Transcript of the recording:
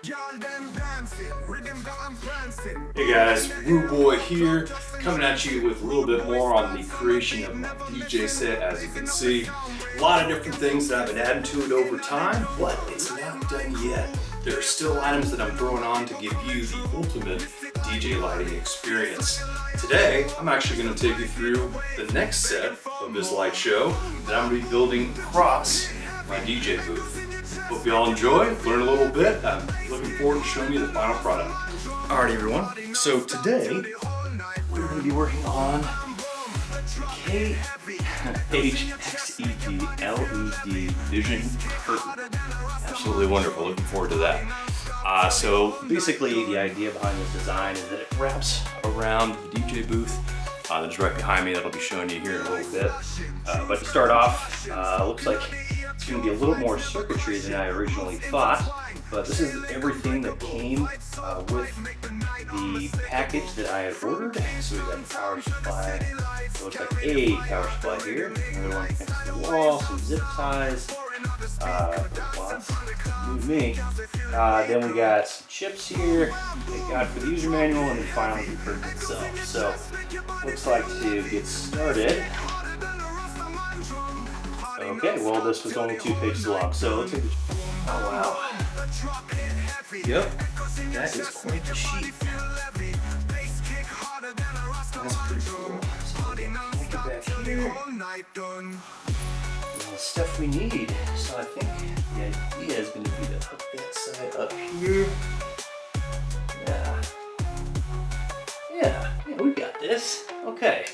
Hey guys, Woo Boy here, coming at you with a little bit more on the creation of my DJ set. As you can see, a lot of different things that I've been adding to it over time, but it's not done yet. There are still items that I'm throwing on to give you the ultimate DJ lighting experience. Today, I'm actually going to take you through the next set of this light show that I'm going to be building across my DJ booth. Hope you all enjoy, learn a little bit. I'm looking forward to showing you the final product. Alright everyone, so today we're going to be working on KHXED LED Vision Curtain. Absolutely wonderful, looking forward to that. So basically the idea behind this design is that it wraps around the DJ booth that's right behind me, that'll be showing you here in a little bit. But to start off, looks like it's going to be a little more circuitry than I originally thought, but this is everything that came with the package that I had ordered. So we got the power supply, it looks like a power supply here, another one next to the wall, some zip ties, lots, move me. Then we got some chips here, thank God for the user manual, and then finally the curtain itself. So looks like to get started. Okay, well this was only 2 pages long, so let's take the... Oh wow. Yep, that is quite the sheet. That's pretty cool. So get back here. The stuff we need. So I think the idea is going to be to hook that side up here. Yeah, we got this. Okay.